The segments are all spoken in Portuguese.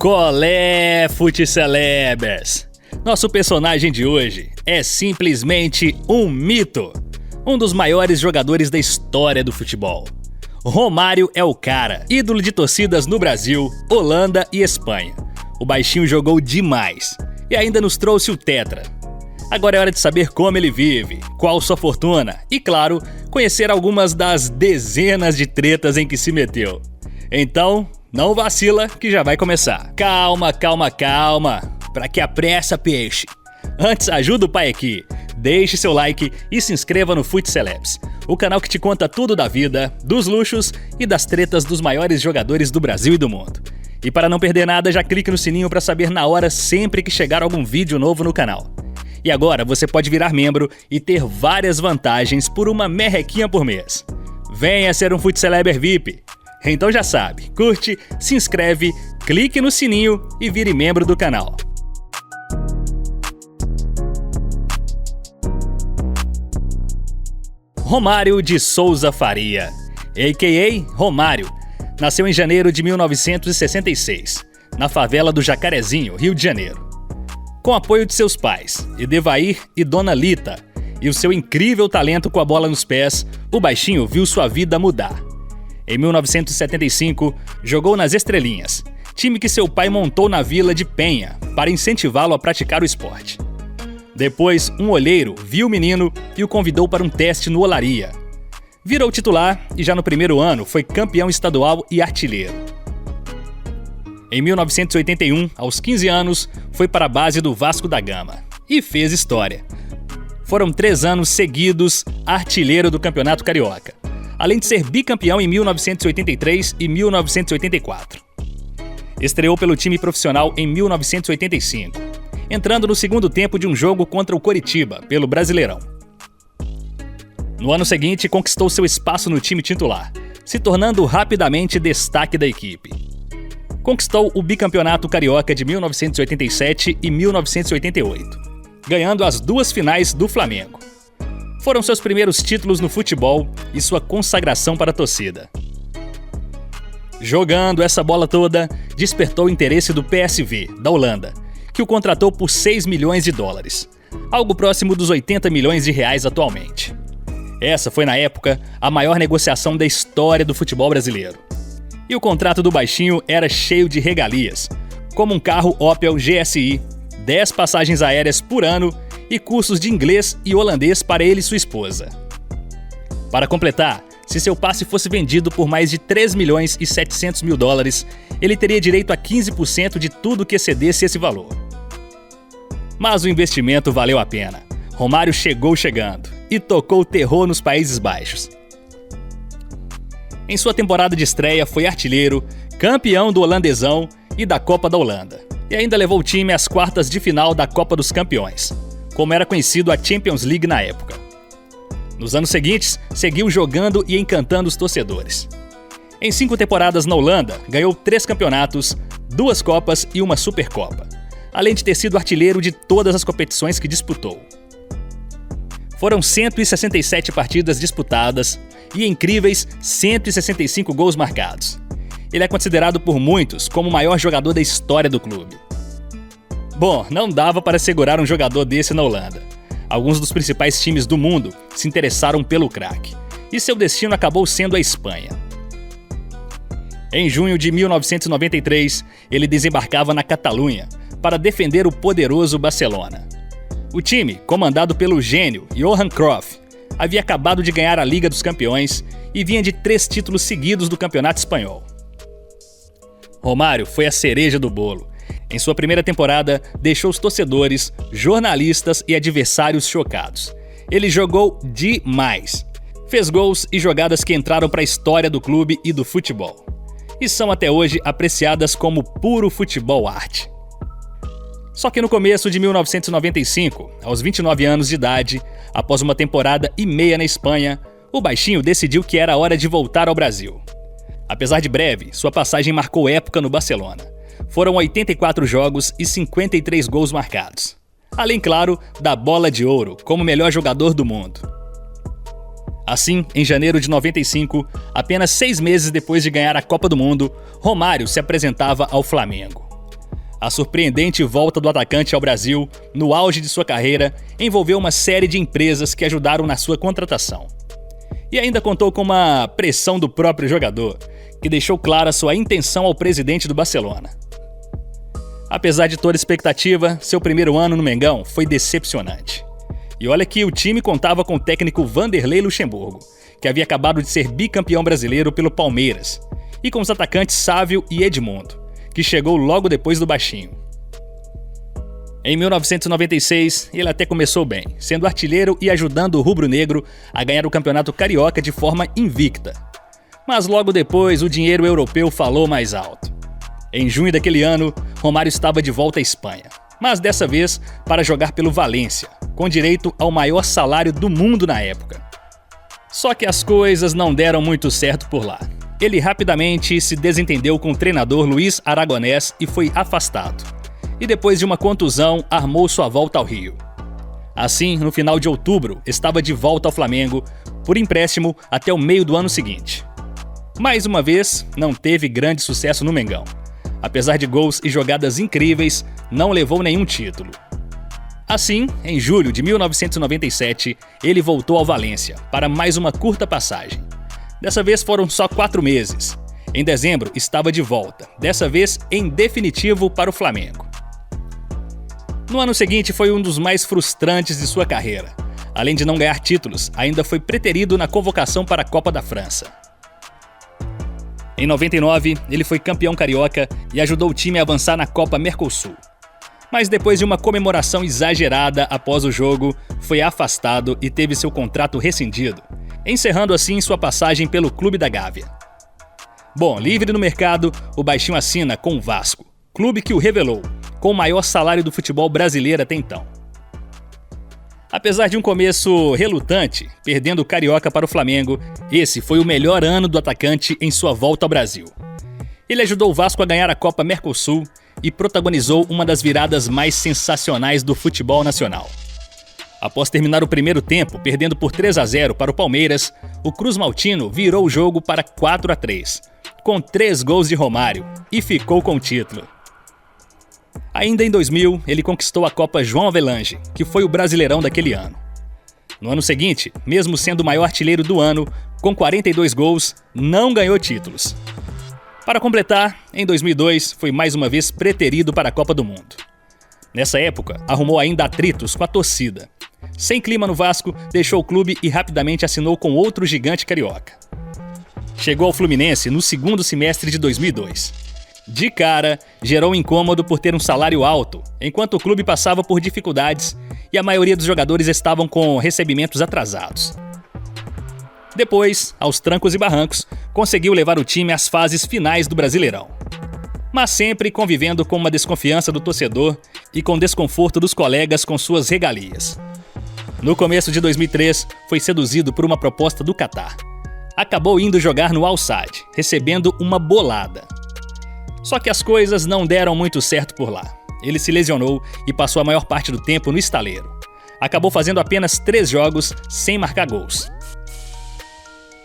Colé, Futcelebers! Nosso personagem de hoje é simplesmente um mito. Um dos maiores jogadores da história do futebol. Romário é o cara, ídolo de torcidas no Brasil, Holanda e Espanha. O baixinho jogou demais e ainda nos trouxe o tetra. Agora é hora de saber como ele vive, qual sua fortuna e, claro, conhecer algumas das dezenas de tretas em que se meteu. Então, não vacila que já vai começar. Calma, pra que apressa, peixe. Antes, ajuda o pai aqui. Deixe seu like e se inscreva no Futcelebs, o canal que te conta tudo da vida, dos luxos e das tretas dos maiores jogadores do Brasil e do mundo. E para não perder nada, já clique no sininho para saber na hora sempre que chegar algum vídeo novo no canal. E agora você pode virar membro e ter várias vantagens por uma merrequinha por mês. Venha ser um Futceleber VIP. Então já sabe, curte, se inscreve, clique no sininho e vire membro do canal. Romário de Souza Faria, a.k.a. Romário, nasceu em janeiro de 1966, na favela do Jacarezinho, Rio de Janeiro. Com apoio de seus pais, Edevair e Dona Lita, e o seu incrível talento com a bola nos pés, o baixinho viu sua vida mudar. Em 1975, jogou nas Estrelinhas, time que seu pai montou na Vila de Penha para incentivá-lo a praticar o esporte. Depois, um olheiro viu o menino e o convidou para um teste no Olaria. Virou titular e já no primeiro ano foi campeão estadual e artilheiro. Em 1981, aos 15 anos, foi para a base do Vasco da Gama e fez história. Foram 3 anos seguidos artilheiro do Campeonato Carioca, além de ser bicampeão em 1983 e 1984. Estreou pelo time profissional em 1985, entrando no segundo tempo de um jogo contra o Coritiba, pelo Brasileirão. No ano seguinte, conquistou seu espaço no time titular, se tornando rapidamente destaque da equipe. Conquistou o bicampeonato carioca de 1987 e 1988, ganhando as 2 finais do Flamengo. Foram seus primeiros títulos no futebol e sua consagração para a torcida. Jogando essa bola toda, despertou o interesse do PSV, da Holanda, que o contratou por 6 milhões de dólares, algo próximo dos 80 milhões de reais atualmente. Essa foi, na época, a maior negociação da história do futebol brasileiro. E o contrato do baixinho era cheio de regalias, como um carro Opel GSI, 10 passagens aéreas por ano e cursos de inglês e holandês para ele e sua esposa. Para completar, se seu passe fosse vendido por mais de 3 milhões e 700 mil dólares, ele teria direito a 15% de tudo que excedesse esse valor. Mas o investimento valeu a pena. Romário chegou chegando e tocou terror nos Países Baixos. Em sua temporada de estreia foi artilheiro, campeão do Holandesão e da Copa da Holanda, e ainda levou o time às quartas de final da Copa dos Campeões, como era conhecido a Champions League na época. Nos anos seguintes, seguiu jogando e encantando os torcedores. Em 5 temporadas na Holanda, ganhou 3 campeonatos, 2 Copas e uma Supercopa, além de ter sido artilheiro de todas as competições que disputou. Foram 167 partidas disputadas e incríveis 165 gols marcados. Ele é considerado por muitos como o maior jogador da história do clube. Bom, não dava para segurar um jogador desse na Holanda. Alguns dos principais times do mundo se interessaram pelo craque, e seu destino acabou sendo a Espanha. Em junho de 1993, ele desembarcava na Catalunha para defender o poderoso Barcelona. O time, comandado pelo gênio Johan Cruyff, havia acabado de ganhar a Liga dos Campeões e vinha de 3 títulos seguidos do Campeonato Espanhol. Romário foi a cereja do bolo. Em sua primeira temporada, deixou os torcedores, jornalistas e adversários chocados. Ele jogou demais. Fez gols e jogadas que entraram para a história do clube e do futebol. E são até hoje apreciadas como puro futebol arte. Só que no começo de 1995, aos 29 anos de idade, após uma temporada e meia na Espanha, o baixinho decidiu que era hora de voltar ao Brasil. Apesar de breve, sua passagem marcou época no Barcelona. Foram 84 jogos e 53 gols marcados. Além, claro, da Bola de Ouro como melhor jogador do mundo. Assim, em janeiro de 95, apenas 6 meses depois de ganhar a Copa do Mundo, Romário se apresentava ao Flamengo. A surpreendente volta do atacante ao Brasil, no auge de sua carreira, envolveu uma série de empresas que ajudaram na sua contratação. E ainda contou com uma pressão do próprio jogador, que deixou clara sua intenção ao presidente do Barcelona. Apesar de toda expectativa, seu primeiro ano no Mengão foi decepcionante. E olha que o time contava com o técnico Vanderlei Luxemburgo, que havia acabado de ser bicampeão brasileiro pelo Palmeiras, e com os atacantes Sávio e Edmundo, que chegou logo depois do baixinho. Em 1996, ele até começou bem, sendo artilheiro e ajudando o rubro-negro a ganhar o Campeonato Carioca de forma invicta. Mas logo depois, o dinheiro europeu falou mais alto. Em junho daquele ano, Romário estava de volta à Espanha, mas dessa vez para jogar pelo Valência, com direito ao maior salário do mundo na época. Só que as coisas não deram muito certo por lá. Ele rapidamente se desentendeu com o treinador Luiz Aragonés e foi afastado. E depois de uma contusão, armou sua volta ao Rio. Assim, no final de outubro, estava de volta ao Flamengo, por empréstimo até o meio do ano seguinte. Mais uma vez, não teve grande sucesso no Mengão. Apesar de gols e jogadas incríveis, não levou nenhum título. Assim, em julho de 1997, ele voltou ao Valência para mais uma curta passagem. Dessa vez foram só 4 meses. Em dezembro, estava de volta, dessa vez em definitivo para o Flamengo. No ano seguinte foi um dos mais frustrantes de sua carreira. Além de não ganhar títulos, ainda foi preterido na convocação para a Copa da França. Em 99, ele foi campeão carioca e ajudou o time a avançar na Copa Mercosul. Mas depois de uma comemoração exagerada após o jogo, foi afastado e teve seu contrato rescindido, encerrando assim sua passagem pelo Clube da Gávea. Bom, livre no mercado, o baixinho assina com o Vasco, clube que o revelou, com o maior salário do futebol brasileiro até então. Apesar de um começo relutante, perdendo o Carioca para o Flamengo, esse foi o melhor ano do atacante em sua volta ao Brasil. Ele ajudou o Vasco a ganhar a Copa Mercosul e protagonizou uma das viradas mais sensacionais do futebol nacional. Após terminar o primeiro tempo, perdendo por 3-0 para o Palmeiras, o Cruz Maltino virou o jogo para 4-3, com 3 gols de Romário, e ficou com o título. Ainda em 2000, ele conquistou a Copa João Avelange, que foi o Brasileirão daquele ano. No ano seguinte, mesmo sendo o maior artilheiro do ano, com 42 gols, não ganhou títulos. Para completar, em 2002, foi mais uma vez preterido para a Copa do Mundo. Nessa época, arrumou ainda atritos com a torcida. Sem clima no Vasco, deixou o clube e rapidamente assinou com outro gigante carioca. Chegou ao Fluminense no segundo semestre de 2002. De cara, gerou um incômodo por ter um salário alto, enquanto o clube passava por dificuldades e a maioria dos jogadores estavam com recebimentos atrasados. Depois, aos trancos e barrancos, conseguiu levar o time às fases finais do Brasileirão. Mas sempre convivendo com uma desconfiança do torcedor e com desconforto dos colegas com suas regalias. No começo de 2003, foi seduzido por uma proposta do Catar. Acabou indo jogar no Al Sadd, recebendo uma bolada. Só que as coisas não deram muito certo por lá. Ele se lesionou e passou a maior parte do tempo no estaleiro. Acabou fazendo apenas 3 jogos sem marcar gols.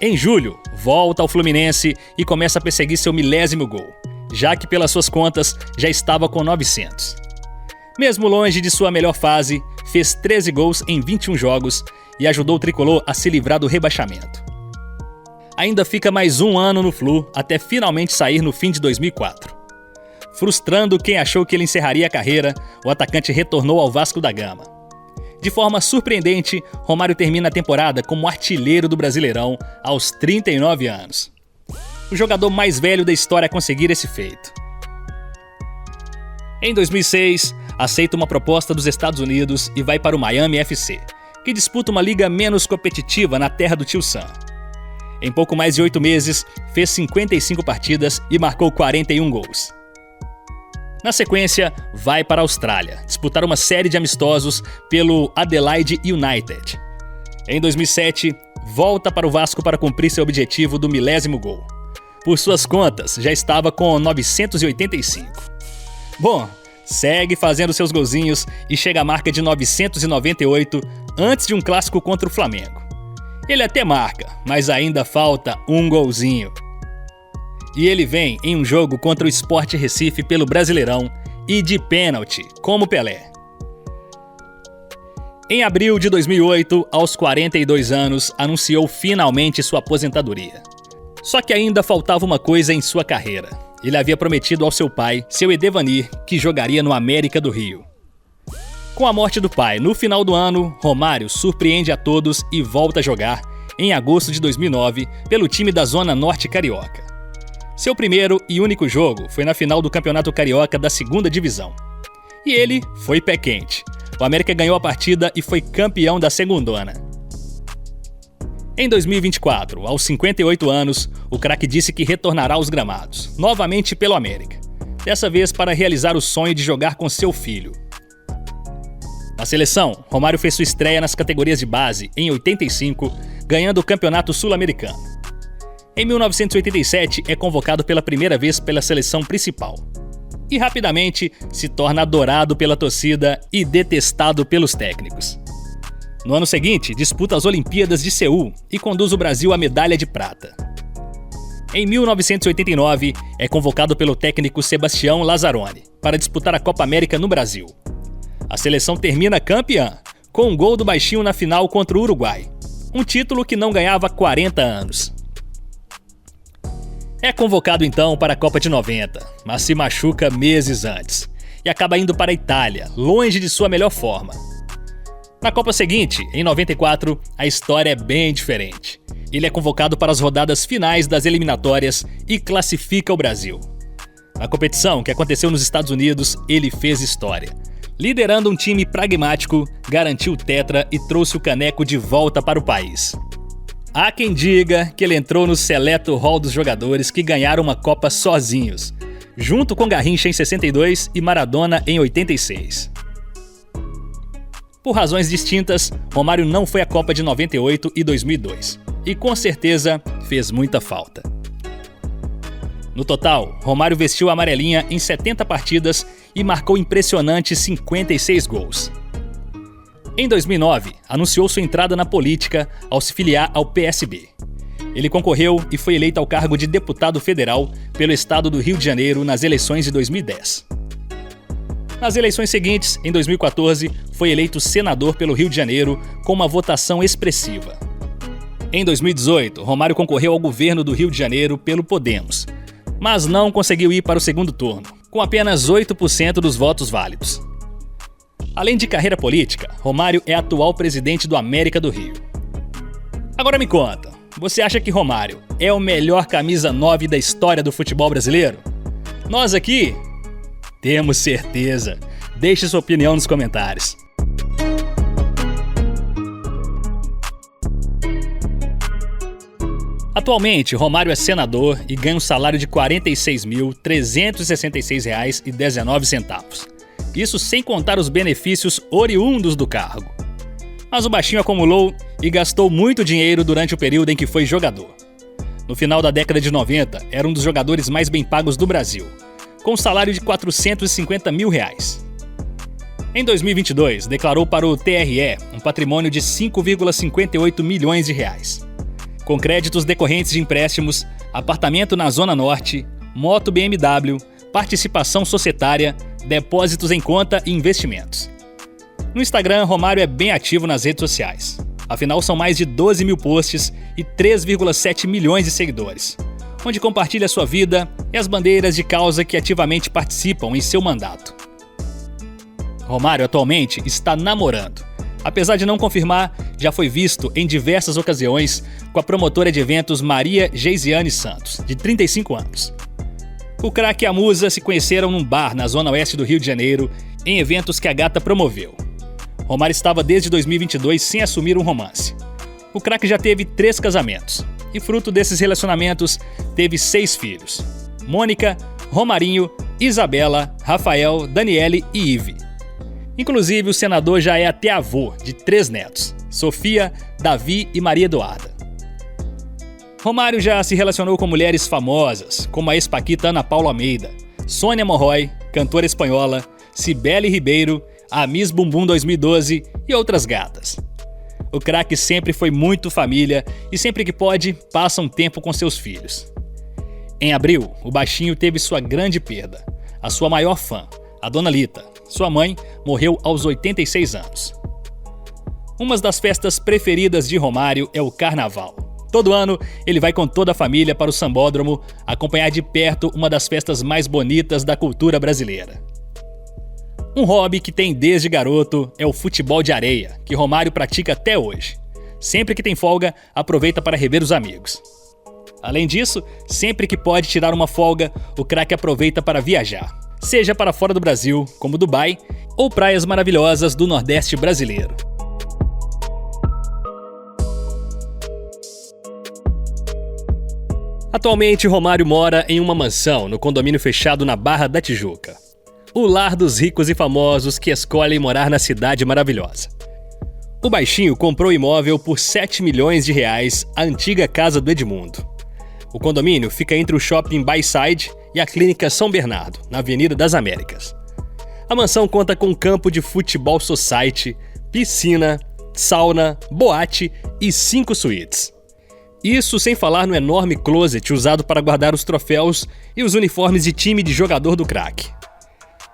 Em julho, volta ao Fluminense e começa a perseguir seu 1000º gol, já que pelas suas contas já estava com 900. Mesmo longe de sua melhor fase, fez 13 gols em 21 jogos e ajudou o tricolor a se livrar do rebaixamento. Ainda fica mais um ano no Flu até finalmente sair no fim de 2004. Frustrando quem achou que ele encerraria a carreira, o atacante retornou ao Vasco da Gama. De forma surpreendente, Romário termina a temporada como artilheiro do Brasileirão aos 39 anos. O jogador mais velho da história a conseguir esse feito. Em 2006, aceita uma proposta dos Estados Unidos e vai para o Miami FC, que disputa uma liga menos competitiva na terra do Tio Sam. Em pouco mais de 8 meses, fez 55 partidas e marcou 41 gols. Na sequência, vai para a Austrália, disputar uma série de amistosos pelo Adelaide United. Em 2007, volta para o Vasco para cumprir seu objetivo do 1000º gol. Por suas contas, já estava com 985. Bom, segue fazendo seus golzinhos e chega à marca de 998 antes de um clássico contra o Flamengo. Ele até marca, mas ainda falta um golzinho. E ele vem em um jogo contra o Sport Recife pelo Brasileirão e de pênalti, como Pelé. Em abril de 2008, aos 42 anos, anunciou finalmente sua aposentadoria. Só que ainda faltava uma coisa em sua carreira. Ele havia prometido ao seu pai, seu Edevanir, que jogaria no América do Rio. Com a morte do pai no final do ano, Romário surpreende a todos e volta a jogar, em agosto de 2009, pelo time da Zona Norte Carioca. Seu primeiro e único jogo foi na final do Campeonato Carioca da 2ª Divisão. E ele foi pé quente. O América ganhou a partida e foi campeão da segundona. Em 2024, aos 58 anos, o craque disse que retornará aos gramados, novamente pelo América. Dessa vez para realizar o sonho de jogar com seu filho. Na seleção, Romário fez sua estreia nas categorias de base em 85, ganhando o Campeonato Sul-Americano. Em 1987, é convocado pela primeira vez pela seleção principal. E rapidamente se torna adorado pela torcida e detestado pelos técnicos. No ano seguinte, disputa as Olimpíadas de Seul e conduz o Brasil à medalha de prata. Em 1989, é convocado pelo técnico Sebastião Lazzaroni para disputar a Copa América no Brasil. A seleção termina campeã, com um gol do baixinho na final contra o Uruguai, um título que não ganhava há 40 anos. É convocado então para a Copa de 90, mas se machuca meses antes e acaba indo para a Itália, longe de sua melhor forma. Na Copa seguinte, em 94, a história é bem diferente. Ele é convocado para as rodadas finais das eliminatórias e classifica o Brasil. Na competição, que aconteceu nos Estados Unidos, ele fez história. Liderando um time pragmático, garantiu o tetra e trouxe o caneco de volta para o país. Há quem diga que ele entrou no seleto hall dos jogadores que ganharam uma Copa sozinhos, junto com Garrincha em 62 e Maradona em 86. Por razões distintas, Romário não foi à Copa de 98 e 2002, e com certeza fez muita falta. No total, Romário vestiu a amarelinha em 70 partidas e marcou impressionantes 56 gols. Em 2009, anunciou sua entrada na política ao se filiar ao PSB. Ele concorreu e foi eleito ao cargo de deputado federal pelo estado do Rio de Janeiro nas eleições de 2010. Nas eleições seguintes, em 2014, foi eleito senador pelo Rio de Janeiro com uma votação expressiva. Em 2018, Romário concorreu ao governo do Rio de Janeiro pelo Podemos, mas não conseguiu ir para o segundo turno, com apenas 8% dos votos válidos. Além de carreira política, Romário é atual presidente do América do Rio. Agora me conta, você acha que Romário é o melhor camisa 9 da história do futebol brasileiro? Nós aqui temos certeza. Deixe sua opinião nos comentários. Atualmente, Romário é senador e ganha um salário de R$ 46.366,19. Isso sem contar os benefícios oriundos do cargo. Mas o baixinho acumulou e gastou muito dinheiro durante o período em que foi jogador. No final da década de 90, era um dos jogadores mais bem pagos do Brasil, com um salário de R$ 450 mil. Em 2022, declarou para o TRE um patrimônio de R$ 5,58 milhões. Com créditos decorrentes de empréstimos, apartamento na Zona Norte, moto BMW, participação societária, depósitos em conta e investimentos. No Instagram, Romário é bem ativo nas redes sociais. Afinal, são mais de 12 mil posts e 3,7 milhões de seguidores, onde compartilha sua vida e as bandeiras de causa que ativamente participam em seu mandato. Romário atualmente está namorando. Apesar de não confirmar, já foi visto em diversas ocasiões com a promotora de eventos Maria Geisiane Santos, de 35 anos. O craque e a musa se conheceram num bar na zona oeste do Rio de Janeiro, em eventos que a gata promoveu. Romário estava desde 2022 sem assumir um romance. O craque já teve 3 casamentos, e fruto desses relacionamentos, teve 6 filhos: Mônica, Romarinho, Isabela, Rafael, Daniele e Ive. Inclusive, o senador já é até avô de 3 netos: Sofia, Davi e Maria Eduarda. Romário já se relacionou com mulheres famosas, como a ex-paquita Ana Paula Almeida, Sônia Morroy, cantora espanhola, Cibele Ribeiro, a Miss Bumbum 2012 e outras gatas. O craque sempre foi muito família e sempre que pode, passa um tempo com seus filhos. Em abril, o baixinho teve sua grande perda, a sua maior fã, A dona Lita, sua mãe, morreu aos 86 anos. Uma das festas preferidas de Romário é o Carnaval. Todo ano, ele vai com toda a família para o Sambódromo acompanhar de perto uma das festas mais bonitas da cultura brasileira. Um hobby que tem desde garoto é o futebol de areia, que Romário pratica até hoje. Sempre que tem folga, aproveita para rever os amigos. Além disso, sempre que pode tirar uma folga, o craque aproveita para viajar, seja para fora do Brasil, como Dubai, ou praias maravilhosas do Nordeste brasileiro. Atualmente, Romário mora em uma mansão no condomínio fechado na Barra da Tijuca. O lar dos ricos e famosos que escolhem morar na cidade maravilhosa. O baixinho comprou o imóvel por 7 milhões de reais, a antiga casa do Edmundo. O condomínio fica entre o shopping Bayside e a clínica São Bernardo, na Avenida das Américas. A mansão conta com um campo de futebol society, piscina, sauna, boate e 5 suítes. Isso sem falar no enorme closet usado para guardar os troféus e os uniformes de time de jogador do craque.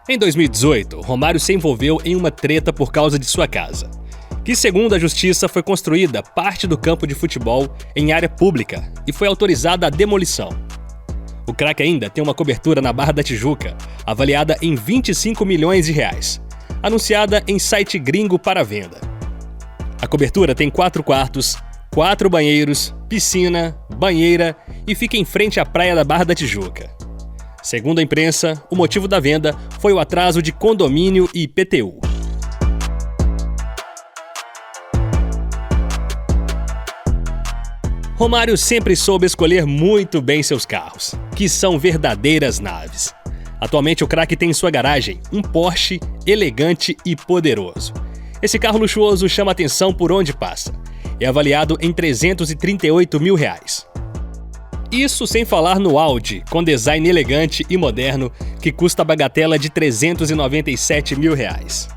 Em 2018, Romário se envolveu em uma treta por causa de sua casa, que, segundo a justiça, foi construída parte do campo de futebol em área pública e foi autorizada a demolição. O craque ainda tem uma cobertura na Barra da Tijuca, avaliada em 25 milhões de reais, anunciada em site gringo para venda. A cobertura tem 4 quartos, 4 banheiros, piscina, banheira e fica em frente à praia da Barra da Tijuca. Segundo a imprensa, o motivo da venda foi o atraso de condomínio e IPTU. Romário sempre soube escolher muito bem seus carros, que são verdadeiras naves. Atualmente o craque tem em sua garagem um Porsche elegante e poderoso. Esse carro luxuoso chama atenção por onde passa. É avaliado em 338 mil reais. Isso sem falar no Audi, com design elegante e moderno, que custa a bagatela de 397 mil reais.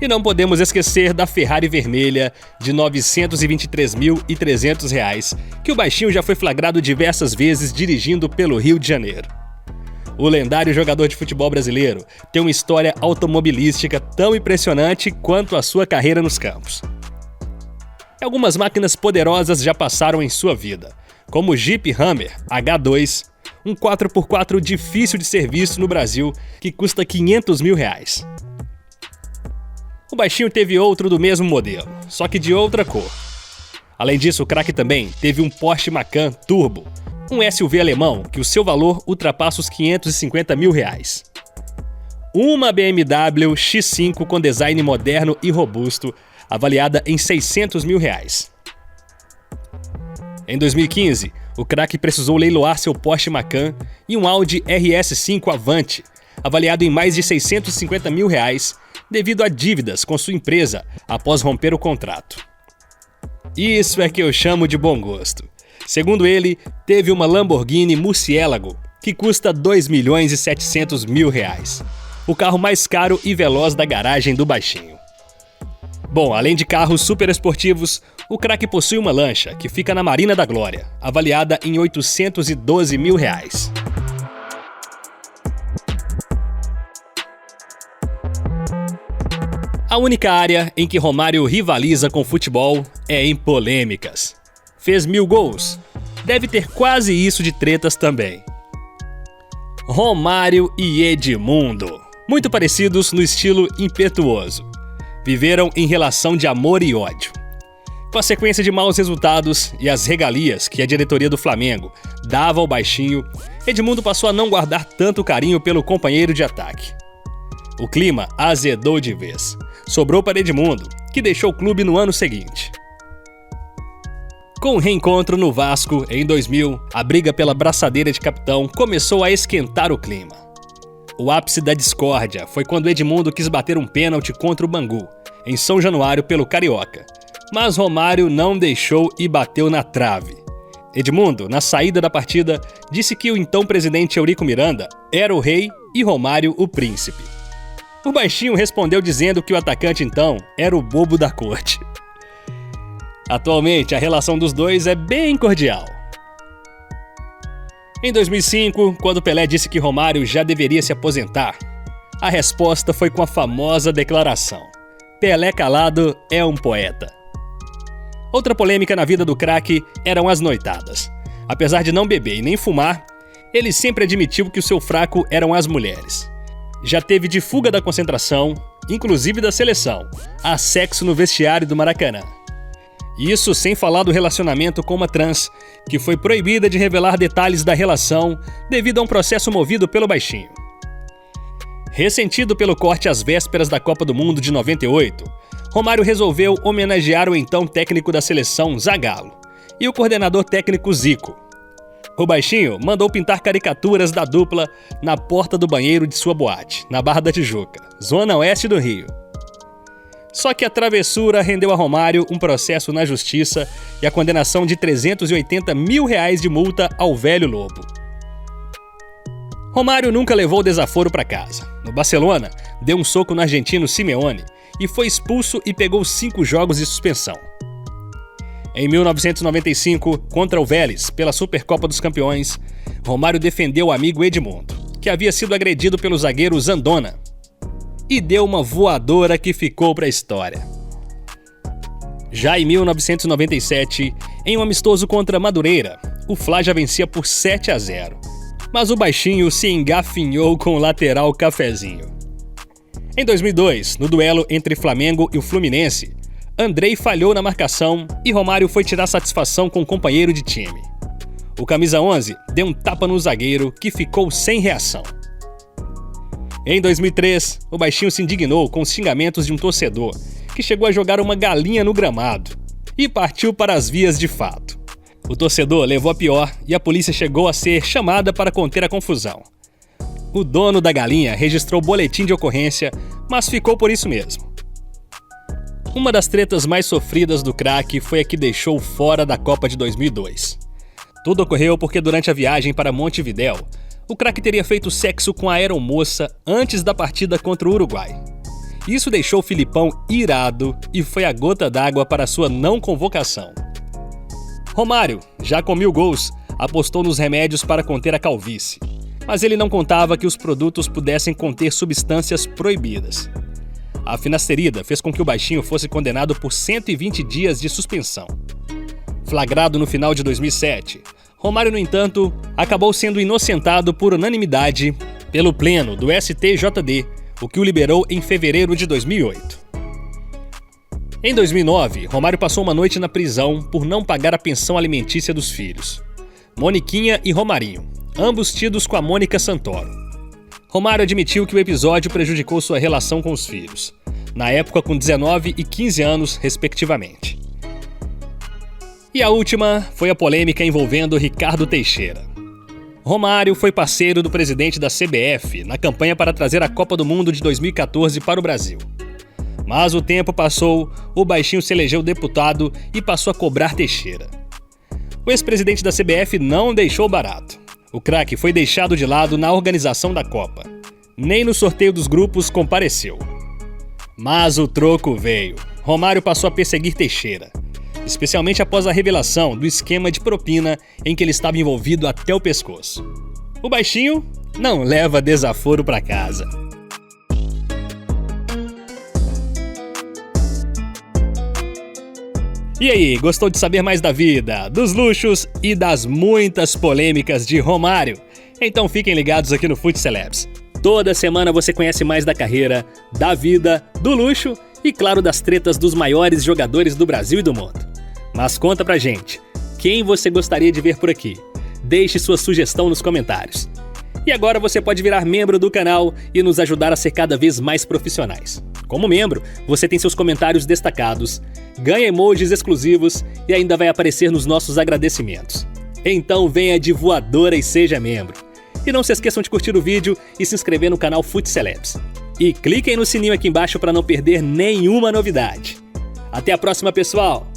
E não podemos esquecer da Ferrari vermelha de 923.300 reais, que o baixinho já foi flagrado diversas vezes dirigindo pelo Rio de Janeiro. O lendário jogador de futebol brasileiro tem uma história automobilística tão impressionante quanto a sua carreira nos campos. Algumas máquinas poderosas já passaram em sua vida, como o Jeep Hammer H2, um 4x4 difícil de ser visto no Brasil, que custa 500 mil reais. O baixinho teve outro do mesmo modelo, só que de outra cor. Além disso, o craque também teve um Porsche Macan Turbo, um SUV alemão que o seu valor ultrapassa os 550 mil reais. Uma BMW X5 com design moderno e robusto, avaliada em 600 mil reais. Em 2015, o craque precisou leiloar seu Porsche Macan e um Audi RS5 Avante, avaliado em mais de 650 mil reais, devido a dívidas com sua empresa após romper o contrato. Isso é que eu chamo de bom gosto. Segundo ele, teve uma Lamborghini Murciélago, que custa 2 milhões e 700 mil reais. O carro mais caro e veloz da garagem do baixinho. Bom, além de carros super esportivos, o craque possui uma lancha que fica na Marina da Glória, avaliada em 812 mil reais. A única área em que Romário rivaliza com o futebol é em polêmicas. Fez 1000 gols. Deve ter quase isso de tretas também. Romário e Edmundo, muito parecidos no estilo impetuoso. Viveram em relação de amor e ódio. Com a sequência de maus resultados e as regalias que a diretoria do Flamengo dava ao baixinho, Edmundo passou a não guardar tanto carinho pelo companheiro de ataque. O clima azedou de vez. Sobrou para Edmundo, que deixou o clube no ano seguinte. Com o reencontro no Vasco, em 2000, a briga pela braçadeira de capitão começou a esquentar o clima. O ápice da discórdia foi quando Edmundo quis bater um pênalti contra o Bangu, em São Januário pelo Carioca, mas Romário não deixou e bateu na trave. Edmundo, na saída da partida, disse que o então presidente Eurico Miranda era o rei e Romário o príncipe. O baixinho respondeu dizendo que o atacante então era o bobo da corte. Atualmente, a relação dos dois é bem cordial. Em 2005, quando Pelé disse que Romário já deveria se aposentar, A resposta foi com a famosa declaração: Pelé calado é um poeta. Outra polêmica na vida do craque eram as noitadas. Apesar de não beber e nem fumar, ele sempre admitiu que o seu fraco eram as mulheres. Já teve de fuga da concentração, inclusive da seleção, a sexo no vestiário do Maracanã. Isso sem falar do relacionamento com uma trans, que foi proibida de revelar detalhes da relação devido a um processo movido pelo baixinho. Ressentido pelo corte às vésperas da Copa do Mundo de 98, Romário resolveu homenagear o então técnico da seleção, Zagallo, e o coordenador técnico Zico. O baixinho mandou pintar caricaturas da dupla na porta do banheiro de sua boate, na Barra da Tijuca, zona oeste do Rio. Só que a travessura rendeu a Romário um processo na justiça e a condenação de R$380 mil de multa ao velho lobo. Romário nunca levou o desaforo para casa. No Barcelona, deu um soco no argentino Simeone e foi expulso e pegou 5 jogos de suspensão. Em 1995, contra o Vélez, pela Supercopa dos Campeões, Romário defendeu o amigo Edmundo, que havia sido agredido pelo zagueiro Zandona, e deu uma voadora que ficou para a história. Já em 1997, em um amistoso contra Madureira, o Fla já vencia por 7-0, mas o baixinho se engafinhou com o lateral Cafezinho. Em 2002, no duelo entre Flamengo e o Fluminense, Andrei falhou na marcação e Romário foi tirar satisfação com o companheiro de time. O camisa 11 deu um tapa no zagueiro que ficou sem reação. Em 2003, o baixinho se indignou com os xingamentos de um torcedor que chegou a jogar uma galinha no gramado e partiu para as vias de fato. O torcedor levou a pior e a polícia chegou a ser chamada para conter a confusão. O dono da galinha registrou boletim de ocorrência, mas ficou por isso mesmo. Uma das tretas mais sofridas do craque foi a que deixou fora da Copa de 2002. Tudo ocorreu porque durante a viagem para Montevidéu, o craque teria feito sexo com a aeromoça antes da partida contra o Uruguai. Isso deixou o Filipão irado e foi a gota d'água para sua não convocação. Romário, já com 1000 gols, apostou nos remédios para conter a calvície, mas ele não contava que os produtos pudessem conter substâncias proibidas. A finasterida fez com que o baixinho fosse condenado por 120 dias de suspensão. Flagrado no final de 2007, Romário, no entanto, acabou sendo inocentado por unanimidade pelo Pleno do STJD, o que o liberou em fevereiro de 2008. Em 2009, Romário passou uma noite na prisão por não pagar a pensão alimentícia dos filhos, Moniquinha e Romarinho, ambos tidos com a Mônica Santoro. Romário admitiu que o episódio prejudicou sua relação com os filhos, na época com 19 e 15 anos, respectivamente. E a última foi a polêmica envolvendo Ricardo Teixeira. Romário foi parceiro do presidente da CBF na campanha para trazer a Copa do Mundo de 2014 para o Brasil. Mas o tempo passou, o baixinho se elegeu deputado e passou a cobrar Teixeira. O ex-presidente da CBF não deixou barato. O craque foi deixado de lado na organização da Copa. Nem no sorteio dos grupos compareceu. Mas o troco veio. Romário passou a perseguir Teixeira, especialmente após a revelação do esquema de propina em que ele estava envolvido até o pescoço. O baixinho não leva desaforo para casa. E aí, gostou de saber mais da vida, dos luxos e das muitas polêmicas de Romário? Então fiquem ligados aqui no Fute Celebs. Toda semana você conhece mais da carreira, da vida, do luxo e, claro, das tretas dos maiores jogadores do Brasil e do mundo. Mas conta pra gente, quem você gostaria de ver por aqui? Deixe sua sugestão nos comentários. E agora você pode virar membro do canal e nos ajudar a ser cada vez mais profissionais. Como membro, você tem seus comentários destacados, ganha emojis exclusivos e ainda vai aparecer nos nossos agradecimentos. Então venha de voadora e seja membro. E não se esqueçam de curtir o vídeo e se inscrever no canal Fute Celebs. E cliquem no sininho aqui embaixo para não perder nenhuma novidade. Até a próxima, pessoal!